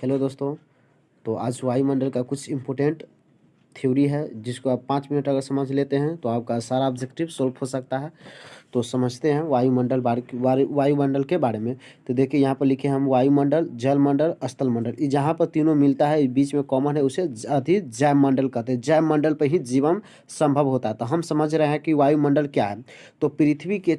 Hello दोस्तों। तो आज वायुमंडल का कुछ इम्पोर्टेंट थ्योरी है जिसको आप 5 मिनट अगर समझ लेते हैं तो आपका सारा ऑब्जेक्टिव सॉल्व हो सकता है। तो समझते हैं वायुमंडल के बारे में। तो देखिए यहाँ पर लिखे हम वायुमंडल, जलमंडल, स्थलमंडल। ये जहाँ पर तीनों मिलता है बीच में कॉमन है उसे जैवमंडल कहते हैं। जैवमंडल पर ही जीवन संभव होता है। तो हम समझ रहे हैं कि वायुमंडल क्या है। तो पृथ्वी के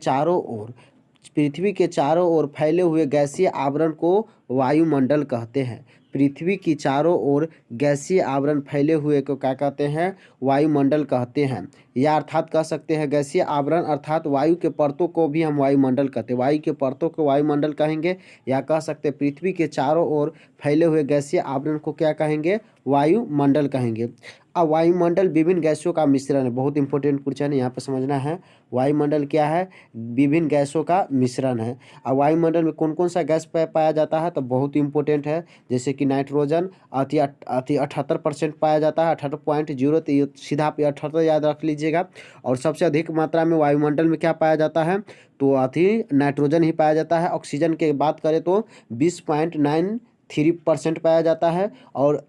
चारों ओर फैले हुए गैसीय आवरण को वायुमंडल कहते हैं। पृथ्वी की चारों ओर गैसीय आवरण फैले हुए को क्या कहते हैं? वायुमंडल कहते हैं। या अर्थात कह सकते हैं गैसीय आवरण अर्थात वायु के परतों को भी हम वायुमंडल कहते हैं। वायु के परतों को वायुमंडल कहेंगे। या कह सकते हैं पृथ्वी के चारों ओर फैले हुए गैसीय आवरण को क्या कहेंगे? वायुमंडल कहेंगे। अब वायुमंडल विभिन्न गैसों का मिश्रण है। बहुत इंपॉर्टेंट क्वेश्चन है, यहाँ पर समझना है। वायुमंडल क्या है? विभिन्न गैसों का मिश्रण है। अब वायुमंडल में कौन कौन सा गैस पाया जाता है? तो बहुत इंपॉर्टेंट है। जैसे कि नाइट्रोजन अति 78% पाया जाता है, 78.0। तो ये सीधा आप 78 याद रख लीजिएगा। और सबसे अधिक मात्रा में वायुमंडल में क्या पाया जाता है? तो अति नाइट्रोजन ही पाया जाता है। ऑक्सीजन की बात करें तो 20.93% पाया जाता है। और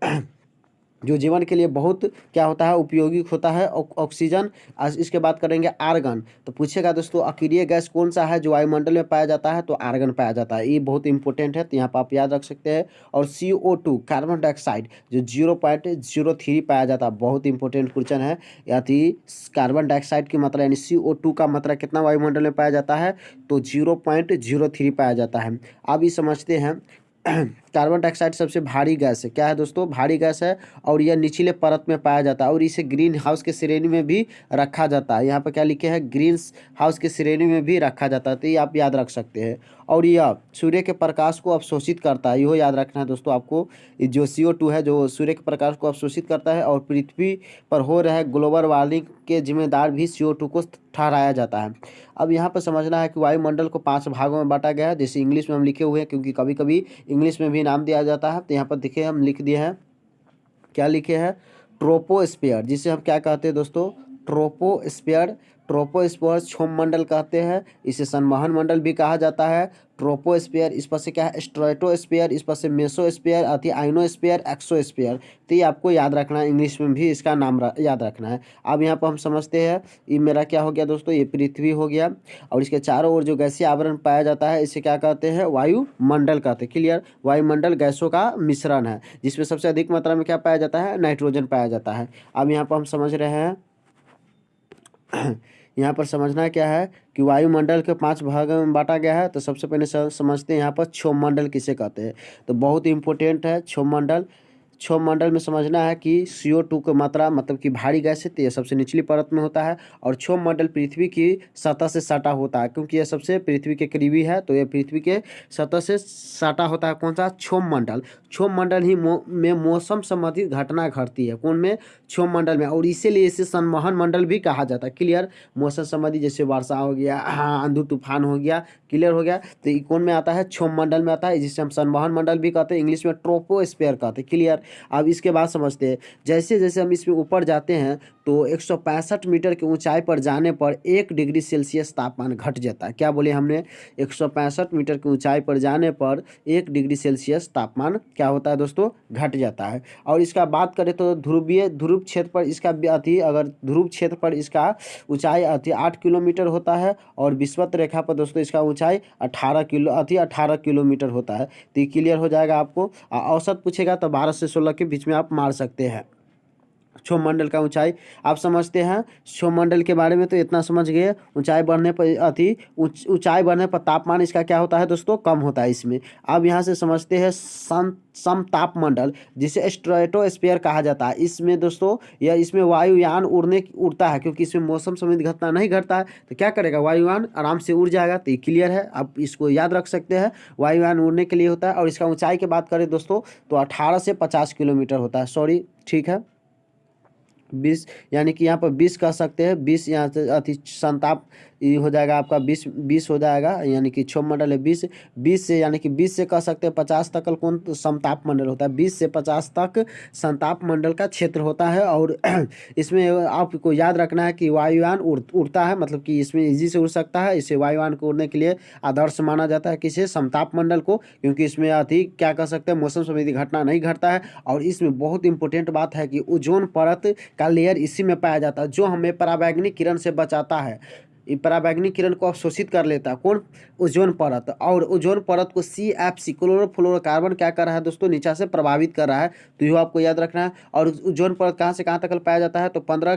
जो जीवन के लिए बहुत क्या होता है? उपयोगी होता है ऑक्सीजन। आज इसके बात करेंगे आर्गन। तो पूछेगा दोस्तों अक्रिय गैस कौन सा है जो वायुमंडल में पाया जाता है? तो आर्गन पाया जाता है। ये बहुत इंपॉर्टेंट है, तो यहाँ पर आप याद रख सकते हैं। और CO2 कार्बन डाइऑक्साइड जो 0.03 पाया जाता है। बहुत इंपॉर्टेंट क्वेश्चन है। यानी कार्बन डाइऑक्साइड की मात्रा यानी CO2 का मात्रा कितना वायुमंडल में पाया जाता है? तो 0.03 पाया जाता है। अब ये समझते हैं कार्बन डाइऑक्साइड सबसे भारी गैस है। क्या है दोस्तों? भारी गैस है। और यह निचले परत में पाया जाता है और इसे ग्रीन हाउस के श्रेणी में भी रखा जाता है। यहाँ पर क्या लिखे हैं? ग्रीन हाउस के श्रेणी में भी रखा जाता है। तो ये आप याद रख सकते हैं। और यह सूर्य के प्रकाश को अवशोषित करता है। यह याद रखना है दोस्तों आपको। जो CO2 है जो सूर्य के प्रकाश को अवशोषित करता है। और पृथ्वी पर हो रहे ग्लोबल वार्मिंग के जिम्मेदार भी CO2 को ठहराया जाता है। अब यहाँ पर समझना है कि वायुमंडल को 5 भागों में बांटा गया है। जैसे इंग्लिश में हम लिखे हुए हैं क्योंकि कभी कभी इंग्लिश में भी नाम दिया जाता है। तो यहाँ पर देखिए हम लिख दिए हैं, क्या लिखे हैं? ट्रोपोस्फीयर, जिसे हम क्या कहते हैं दोस्तों? ट्रोपोस्फीयर। ट्रोपोस्फीयर क्षोममंडल कहते हैं। इसे संवहन मंडल भी कहा जाता है। ट्रोपोस्फीयर, इस पर से क्या है? स्ट्रेटोस्फीयर, इस पर से मेसोस्फीयर, अति आइनोस्फीयर, एक्सोस्फीयर। तो ये आपको याद रखना है, इंग्लिश में भी इसका नाम याद रखना है। अब यहाँ पर हम समझते हैं, ये मेरा क्या हो गया दोस्तों? ये पृथ्वी हो गया। और इसके चारों ओर जो गैसीय आवरण पाया जाता है इसे क्या कहते हैं? वायुमंडल कहते हैं। क्लियर? वायुमंडल गैसों का मिश्रण है जिसमें सबसे अधिक मात्रा में क्या पाया जाता है? नाइट्रोजन पाया जाता है। अब यहाँ पर हम समझ रहे हैं यहाँ पर समझना क्या है कि वायुमंडल के 5 भागों में बांटा गया है। तो सबसे पहले समझते हैं यहाँ पर क्षोममंडल किसे कहते हैं। तो बहुत इंपॉर्टेंट है क्षोममंडल। क्षोममंडल में समझना है कि CO2 की मात्रा मतलब कि भारी गैस है तो यह सबसे निचली परत में होता है। और क्षोममंडल पृथ्वी की सतह से सटा होता है क्योंकि यह सबसे पृथ्वी के करीबी है। तो यह पृथ्वी के सतह से सटा होता है। कौन सा? क्षोममंडल। क्षोममंडल ही में मौसम संबंधित घटना घटती है। कौन में? क्षोममंडल में। और इसीलिए इसे संवहन मंडल भी कहा जाता है। क्लियर? मौसम संबंधी जैसे वर्षा हो गया, आंधी तूफान हो गया। क्लियर हो गया? तो ये कौन में आता है? क्षोममंडल में आता है, जिसे हम संवहन मंडल भी कहते हैं, इंग्लिश में ट्रोपोस्फीयर कहते हैं। क्लियर? अब इसके बाद समझते हैं, जैसे जैसे हम इसमें ऊपर जाते हैं तो 165 मीटर की ऊंचाई पर जाने पर 1 डिग्री सेल्सियस तापमान घट जाता है। क्या बोले हमने? 165 मीटर की ऊंचाई पर जाने पर 1 डिग्री सेल्सियस तापमान क्या होता है दोस्तों? घट जाता है। और इसका बात करें तो ध्रुव क्षेत्र पर इसका अगर ध्रुव क्षेत्र पर इसका ऊंचाई 8 किलोमीटर होता है। और विषुवत रेखा पर दोस्तों इसका ऊंचाई 18 किलोमीटर होता है। तो ये क्लियर हो जाएगा आपको। औसत पूछेगा तो 12 से 16 के बीच में आप मार सकते हैं। क्षोममंडल का ऊंचाई आप समझते हैं। क्षोममंडल के बारे में तो इतना समझ गए। ऊंचाई बढ़ने पर ऊंचाई बढ़ने पर तापमान इसका क्या होता है दोस्तों? कम होता है इसमें। अब यहाँ से समझते हैं समतापमंडल, जिसे स्ट्रेटोस्फीयर कहा जाता है। इसमें दोस्तों इसमें वायुयान उड़ता है क्योंकि इसमें मौसम संबंधी घटना नहीं घटता है। तो क्या करेगा? वायुयान आराम से उड़ जाएगा। तो ये क्लियर है, आप इसको याद रख सकते हैं। वायुयान उड़ने के लिए होता है। और इसका ऊंचाई की बात करें दोस्तों तो 18 से 50 किलोमीटर होता है। सॉरी, ठीक है 20, यानी कि यहाँ पर 20 कह सकते हैं। 20 यहाँ से ये हो जाएगा आपका 20 हो जाएगा, यानी कि क्षोभ मंडल है 20 से, यानी कि 20 से कह सकते हैं 50 तक कौन समताप मंडल होता है। 20 से 50 तक संताप मंडल का क्षेत्र होता है। और इसमें आपको याद रखना है कि वायुयान उड़ता है, मतलब कि इसमें इजी से उड़ सकता है। इसे वायुयान को उड़ने के लिए आदर्श माना जाता है किसे, समताप मंडल को, क्योंकि इसमें अधिक क्या कह सकते हैं मौसम संबंधी घटना नहीं घटता है। और इसमें बहुत इंपॉर्टेंट बात है कि ओजोन परत का लेयर इसी में पाया जाता है, जो हमें पराबैंगनी किरण से बचाता है। ये पराबैंगनी किरण को अवशोषित कर लेता है कौन, ओजोन परत। और ओजोन परत को CFC क्लोरोफ्लोरोकार्बन क्या कर रहा है दोस्तों, नीचे से प्रभावित कर रहा है। तो यह आपको याद रखना है। और ओजोन परत कहाँ से कहाँ तक पाया जाता है, तो 15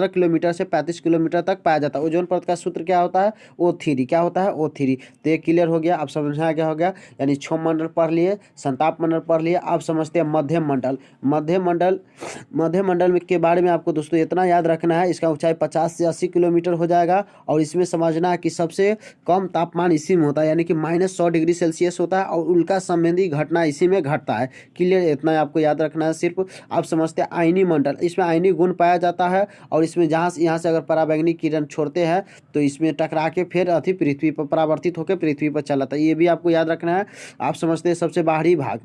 किलोमीटर से 35 किलोमीटर तक पाया जाता है। ओजोन परत का सूत्र क्या होता है, O3। क्या होता है, O3। तो ये क्लियर हो गया, अब समझना क्या हो गया, यानी क्षोभ मंडल पढ़ लिए, संताप मंडल पढ़ लिए। अब समझते हैं मध्यम मंडल। मध्यम मंडल के बारे में आपको दोस्तों इतना याद रखना है, इसका ऊंचाई 50 से 80 किलोमीटर हो जाएगा। और इसमें समझना है कि सबसे कम तापमान इसी में होता है, यानी कि -100 डिग्री सेल्सियस होता है। और उल्का संबंधी घटना इसी में घटता है। क्लियर, इतना आपको याद रखना है सिर्फ। आप समझते हैं आयनी मंडल। इसमें आयनी गुण पाया जाता है। और इसमें यहाँ से अगर पराबैंगनी किरण छोड़ते हैं तो इसमें टकरा के फिर पृथ्वी पर परावर्तित होकर पृथ्वी पर चला था। ये भी आपको याद रखना है। आप समझते हैं सबसे बाहरी भाग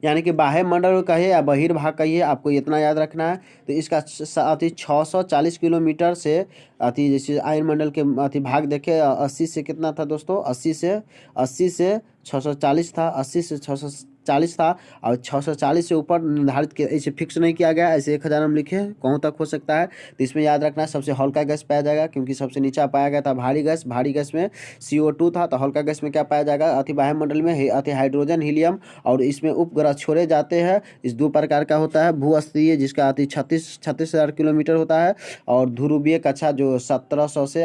यानी कि बाह्य मंडल कहिए या बहिर्भाग कहिए, आपको इतना याद रखना है। तो इसका 640 किलोमीटर से जैसे आयन मंडल के भाग देखे 80 से कितना था दोस्तों, 80 से 640 था, 80 से 640 था। और 640 से ऊपर निर्धारित किया, इसे फिक्स नहीं किया गया, ऐसे 1000 हम लिखे, कौन तक हो सकता है। तो इसमें याद रखना है सबसे हल्का गैस पाया जाएगा, क्योंकि सबसे नीचा पाया गया था भारी गैस। भारी गैस में CO2 था। तो हल्का गैस में क्या पाया जाएगा, बाह्यमंडल में हाइड्रोजन, हीलियम। और इसमें उपग्रह छोड़े जाते हैं। इस 2 प्रकार का होता है, भूस्तरीय जिसका 36,000 किलोमीटर होता है। और ध्रुवीय कक्षा जो 1700 से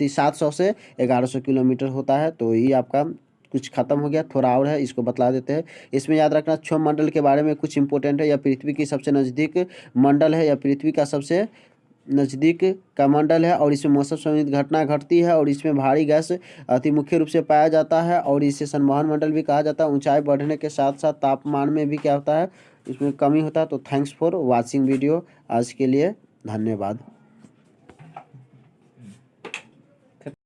700 से 1100 किलोमीटर होता है। तो ये आपका कुछ खत्म हो गया, थोड़ा और है, इसको बतला देते हैं। इसमें याद रखना क्षोभ मंडल के बारे में कुछ इंपॉर्टेंट है। यह पृथ्वी की सबसे नज़दीक मंडल है, या पृथ्वी का सबसे नज़दीक का मंडल है। और इसमें मौसम संबंधित घटना घटती है। और इसमें भारी गैस मुख्य रूप से पाया जाता है। और इसे संवहन मंडल भी कहा जाता है। ऊंचाई बढ़ने के साथ साथ तापमान में भी क्या होता है, इसमें कमी होता है। तो थैंक्स फॉर वॉचिंग वीडियो। आज के लिए धन्यवाद।